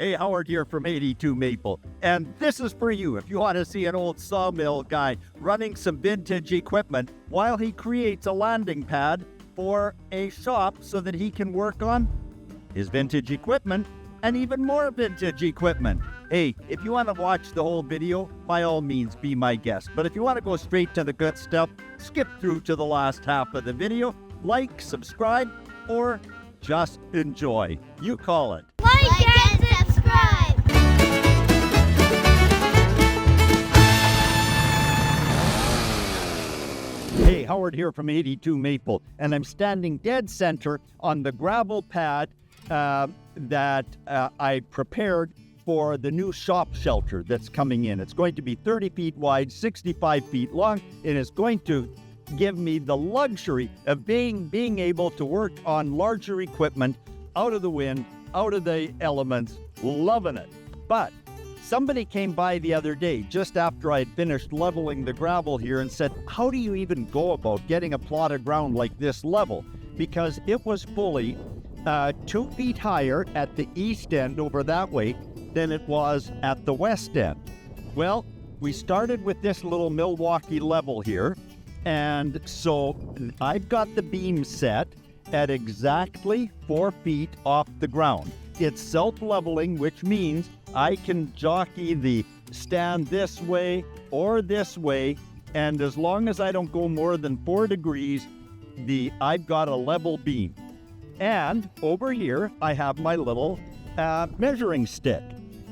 Hey, Howard here from 82 Maple, and this is for you if you want to see an old sawmill guy running some vintage equipment while he creates a landing pad for a shop so that he can work on his vintage equipment and even more vintage equipment. Hey, if you want to watch the whole video, by all means be my guest, but if you want to go straight to the good stuff, skip through to the last half of the video, like, subscribe, or just enjoy. You call it. Like and subscribe! Hey, Howard here from 82 Maple, and I'm standing dead center on the gravel pad that I prepared for the new shop shelter that's coming in. It's going to be 30 feet wide, 65 feet long, and it's going to give me the luxury of being able to work on larger equipment out of the wind, out of the elements, loving it. But somebody came by the other day just after I had finished leveling the gravel here and said, how do you even go about getting a plot of ground like this level? Because it was fully 2 feet higher at the east end over that way than it was at the west end. Well, we started with this little Milwaukee level here, and so I've got the beam set at exactly 4 feet off the ground. It's self-leveling, which means I can jockey the stand this way or this way, and as long as I don't go more than 4 degrees, I've got a level beam. And over here, I have my little measuring stick.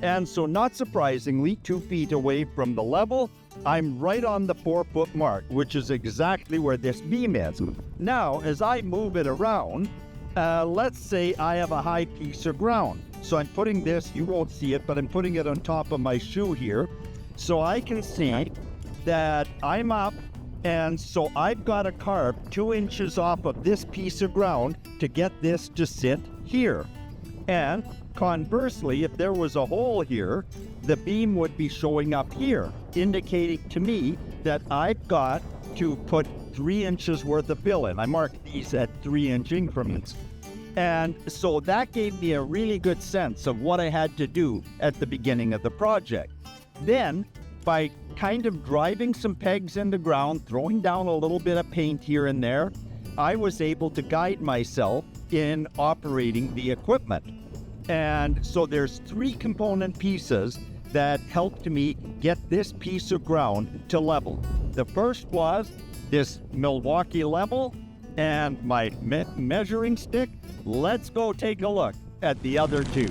And so not surprisingly, 2 feet away from the level, I'm right on the 4-foot mark, which is exactly where this beam is. Now, as I move it around, let's say I have a high piece of ground. So I'm putting this, you won't see it, but I'm putting it on top of my shoe here. So I can see that I'm up, and so I've got to carve 2 inches off of this piece of ground to get this to sit here. And conversely, if there was a hole here, the beam would be showing up here, indicating to me that I've got to put 3 inches worth of fill in. I marked these at 3-inch increments. And so that gave me a really good sense of what I had to do at the beginning of the project. Then, by kind of driving some pegs in the ground, throwing down a little bit of paint here and there, I was able to guide myself in operating the equipment. And so there's 3 component pieces that helped me get this piece of ground to level. The first was this Milwaukee level and my measuring stick. Let's go take a look at the other 2.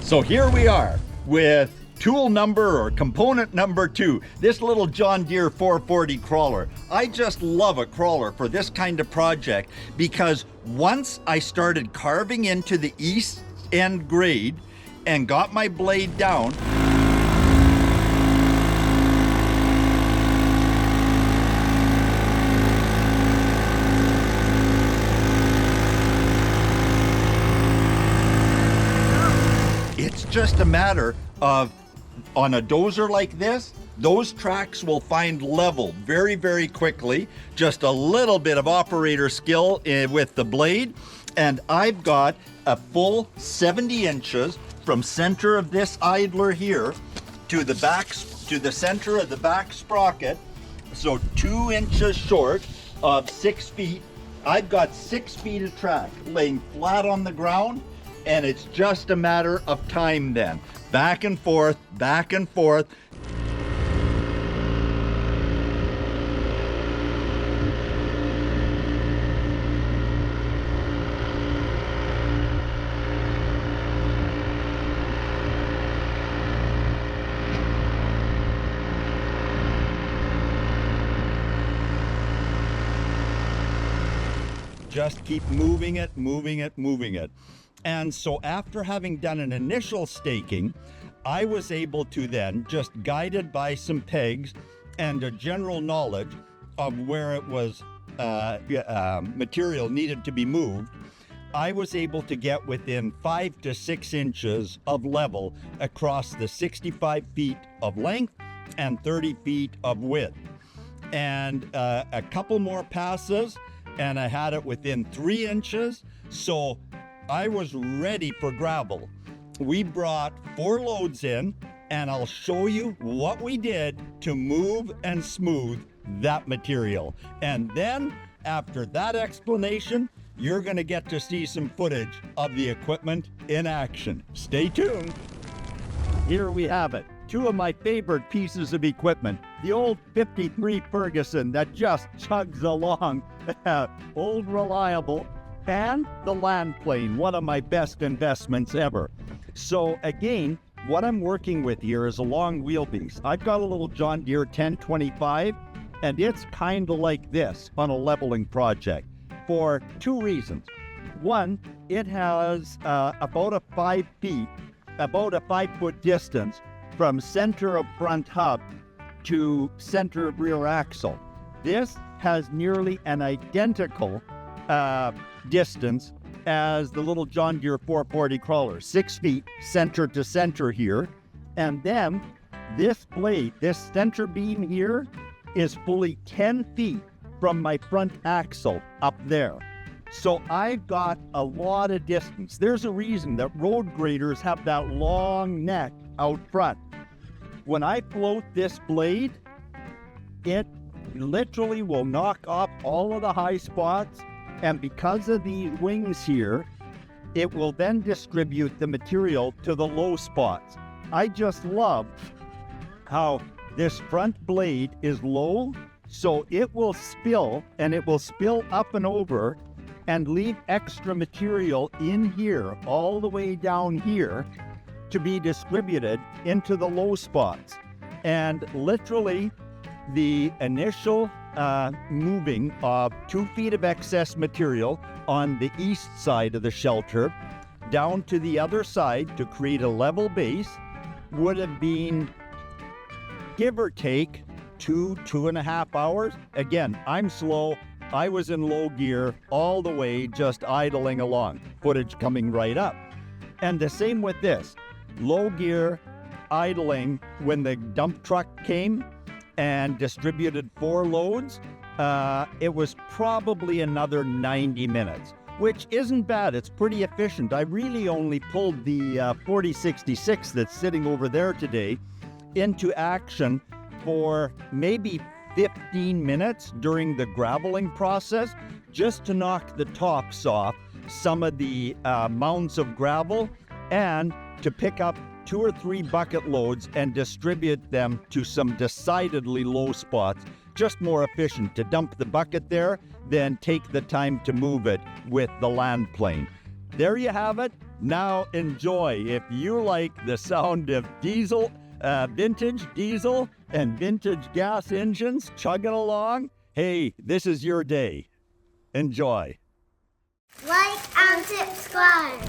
So here we are with tool number or component number 2, this little John Deere 440 crawler. I just love a crawler for this kind of project because once I started carving into the east end grade and got my blade down, it's just a matter of, on a dozer like this, those tracks will find level very, very quickly. Just a little bit of operator skill with the blade, and I've got a full 70 inches from center of this idler here to the center of the back sprocket. So 2 inches short of 6 feet. I've got 6 feet of track laying flat on the ground, and it's just a matter of time then. Back and forth, back and forth. Just keep moving it, moving it, moving it. And so after having done an initial staking, I was able to then, just guided by some pegs and a general knowledge of where it was material needed to be moved, I was able to get within 5 to 6 inches of level across the 65 feet of length and 30 feet of width. And a couple more passes, and I had it within 3 inches. So I was ready for gravel. we brought 4 loads in, and I'll show you what we did to move and smooth that material. And then after that explanation, you're gonna get to see some footage of the equipment in action. Stay tuned. Here we have it. 2 of my favorite pieces of equipment. The old 53 Ferguson that just chugs along, old reliable, and the land plane, one of my best investments ever. So again, what I'm working with here is a long wheelbase. I've got a little John Deere 1025, and it's kind of like this on a leveling project for 2 reasons. One, it has about a 5-foot distance from center of front hub to center of rear axle. This has nearly an identical distance as the little John Deere 440 crawler, 6 feet center to center here. And then this blade, this center beam here, is fully 10 feet from my front axle up there. So I've got a lot of distance. There's a reason that road graders have that long neck out front. When I float this blade, it literally will knock off all of the high spots, and because of these wings here, it will then distribute the material to the low spots. I just love how this front blade is low, so it will spill, and it will spill up and over and leave extra material in here, all the way down here, to be distributed into the low spots. And literally, the initial moving of 2 feet of excess material on the east side of the shelter down to the other side to create a level base would have been, give or take, 2.5 hours. Again, I'm slow. I was in low gear all the way, just idling along. Footage coming right up. And the same with this. Low gear, idling when the dump truck came and distributed 4 loads. It was probably another 90 minutes, which isn't bad. It's pretty efficient. I really only pulled the 4066 that's sitting over there today into action for maybe 15 minutes during the graveling process, just to knock the tops off some of the mounds of gravel and to pick up 2 or 3 bucket loads and distribute them to some decidedly low spots. Just more efficient to dump the bucket there than take the time to move it with the land plane. There you have it. Now enjoy. If you like the sound of diesel, vintage diesel and vintage gas engines chugging along, hey, this is your day. Enjoy. Like and subscribe.